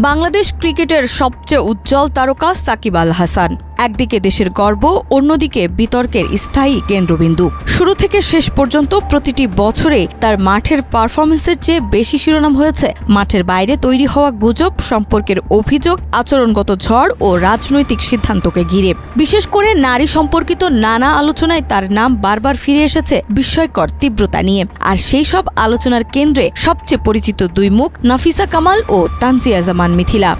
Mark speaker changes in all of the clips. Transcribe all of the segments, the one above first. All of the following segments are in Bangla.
Speaker 1: বাংলাদেশ ক্রিকেটের সবচেয়ে উজ্জ্বল তারকা সাকিব আল হাসান একদিকে দেশের গর্ব, অন্যদিকে বিতর্কের স্থায়ী কেন্দ্রবিন্দু। শুরু থেকে শেষ পর্যন্ত প্রতিটি বছরে তার মাঠের পারফরমেন্সের চেয়ে বেশি শিরোনাম হয়েছে মাঠের বাইরে তৈরি হওয়া গুজব, সম্পর্কের অভিযোগ, আচরণগত ঝড় ও রাজনৈতিক সিদ্ধান্তকে ঘিরে। বিশেষ করে নারী সম্পর্কিত নানা আলোচনায় তার নাম বারবার ফিরে এসেছে বিস্ময়কর তীব্রতা নিয়ে। আর সেই সব আলোচনার কেন্দ্রে সবচেয়ে পরিচিত দুই মুখ নাফিসা কামাল ও তানজিয়া জামান মিথিলা।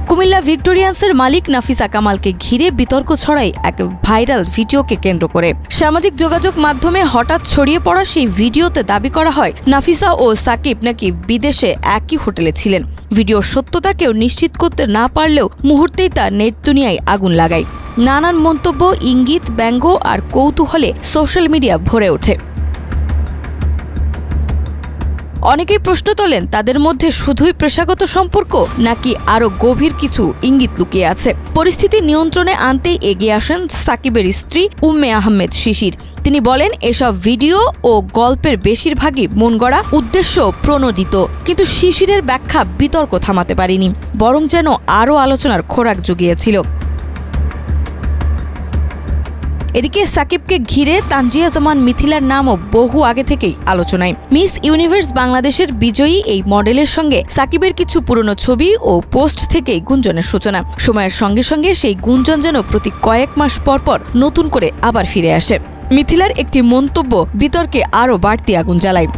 Speaker 1: কুমিল্লা ভিক্টোরিয়ান্সের মালিক নাফিসা কামালকে ঘিরে বিতর্ক ছড়ায় এক ভাইরাল ভিডিওকে কেন্দ্র করে। সামাজিক যোগাযোগ মাধ্যমে হঠাৎ ছড়িয়ে পড়া সেই ভিডিওতে দাবি করা হয় নাফিসা ও সাকিব নাকি বিদেশে একই হোটেলে ছিলেন। ভিডিওর সত্যতা কেউ নিশ্চিত করতে না পারলেও মুহূর্তেই তা নেট দুনিয়ায় আগুন লাগায়। নানান মন্তব্য, ইঙ্গিত, ব্যঙ্গ আর কৌতূহলে সোশ্যাল মিডিয়া ভরে ওঠে। অনেকেই প্রশ্ন তোলেন, তাদের মধ্যে শুধুই পেশাগত সম্পর্ক নাকি আরও গভীর কিছু ইঙ্গিত লুকিয়ে আছে। পরিস্থিতি নিয়ন্ত্রণে আনতেই এগিয়ে আসেন সাকিবের স্ত্রী উম্মে আহমেদ শিশির। তিনি বলেন, এসব ভিডিও ও গল্পের বেশিরভাগই মনগড়া, উদ্দেশ্য প্রণোদিত। কিন্তু শিশিরের ব্যাখ্যা বিতর্ক থামাতে পারেনি, বরং যেন আরও আলোচনার খোরাক জুগিয়েছিল। এদিকে সাকিবকে ঘিরে তানজিয়া জামান মিথিলার নামও বহু আগে থেকেই আলোচনায়। মিস ইউনিভার্স বাংলাদেশের বিজয়ী এই মডেলের সঙ্গে সাকিবের কিছু পুরনো ছবি ও পোস্ট থেকেই গুঞ্জনের সূচনা। সময়ের সঙ্গে সঙ্গে সেই গুঞ্জন যেন প্রতি কয়েক মাস পর পর নতুন করে আবার ফিরে আসে। মিথিলার একটি মন্তব্য বিতর্কে আরও বাড়তি আগুন জ্বালায়।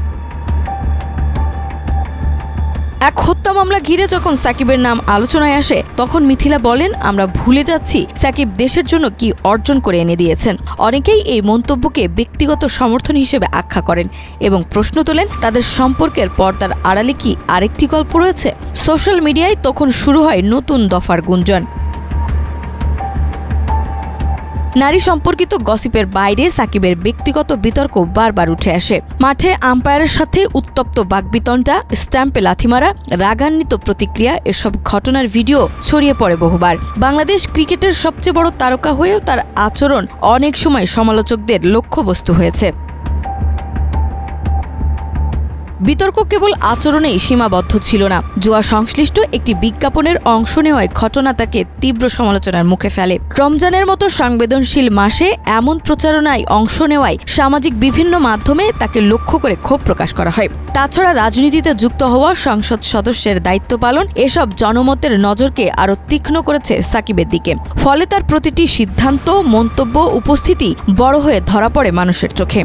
Speaker 1: এক হত্যা মামলা ঘিরে যখন সাকিবের নাম আলোচনায় আসে, তখন মিথিলা বলেন, আমরা ভুলে যাচ্ছি সাকিব দেশের জন্য কি অর্জন করে এনে দিয়েছেন। অনেকেই এই মন্তব্যকে ব্যক্তিগত সমর্থন হিসেবে আখ্যা করেন এবং প্রশ্ন তোলেন, তাদের সম্পর্কের পর্দার আড়ালে কি আরেকটি গল্প রয়েছে। সোশ্যাল মিডিয়ায় তখন শুরু হয় নতুন দফার গুঞ্জন। নারী সম্পর্কিত গসিপের বাইরে সাকিবের ব্যক্তিগত বিতর্ক বারবার উঠে আসে। মাঠে আম্পায়ারের সাথে উত্তপ্ত বাকবিতণ্ডা, স্ট্যাম্পে লাথিমারা, রাগান্বিত প্রতিক্রিয়া, এসব ঘটনার ভিডিও ছড়িয়ে পড়ে বহুবার। বাংলাদেশ ক্রিকেটের সবচেয়ে বড় তারকা হয়েও তার আচরণ অনেক সময় সমালোচকদের লক্ষ্যবস্তু হয়েছে। বিতর্ক কেবল আচরণেই সীমাবদ্ধ ছিল না। জুয়া সংশ্লিষ্ট একটি বিজ্ঞাপনের অংশ নেওয়ায় ঘটনা তাকে তীব্র সমালোচনার মুখে ফেলে। রমজানের মতো সংবেদনশীল মাসে এমন প্রচারণায় অংশ নেওয়ায় সামাজিক বিভিন্ন মাধ্যমে তাকে লক্ষ্য করে ক্ষোভ প্রকাশ করা হয়। তাছাড়া রাজনীতিতে যুক্ত হওয়া সংসদ সদস্যের দায়িত্ব পালন এসব জনমতের নজরকে আরও তীক্ষ্ণ করেছে সাকিবের দিকে। ফলে তার প্রতিটি সিদ্ধান্ত, মন্তব্য, উপস্থিতি বড় হয়ে ধরা পড়ে মানুষের চোখে।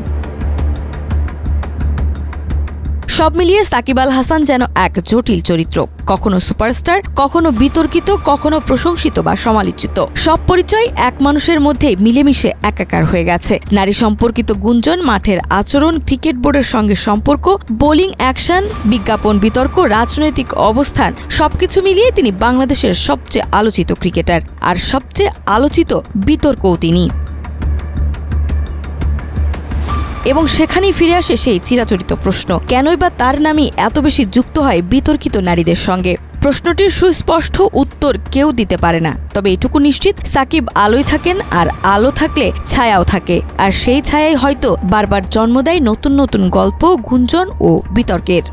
Speaker 1: সব মিলিয়ে সাকিব আল হাসান যেন এক জটিল চরিত্র, কখনো সুপারস্টার, কখনো বিতর্কিত, কখনো প্রশংসিত বা সমালোচিত। সব পরিচয় এক মানুষের মধ্যে মিলেমিশে একাকার হয়ে গেছে। নারী সম্পর্কিত গুঞ্জন, মাঠের আচরণ, ক্রিকেট বোর্ডের সঙ্গে সম্পর্ক, বোলিং অ্যাকশন, বিজ্ঞাপন, বিতর্ক, রাজনৈতিক অবস্থান, সবকিছু মিলিয়ে তিনি বাংলাদেশের সবচেয়ে আলোচিত ক্রিকেটার, আর সবচেয়ে আলোচিত বিতর্কও তিনি। এবং সেখানেই ফিরে আসে সেই চিরাচরিত প্রশ্ন, কেনই বা তার নামই এত বেশি যুক্ত হয় বিতর্কিত নারীদের সঙ্গে। প্রশ্নটির সুস্পষ্ট উত্তর কেউ দিতে পারে না, তবে এটুকু নিশ্চিত, সাকিব আলোয় থাকেন, আর আলো থাকলে ছায়াও থাকে, আর সেই ছায়াই হয়তো বারবার জন্ম দেয় নতুন নতুন গল্প, গুঞ্জন ও বিতর্কের।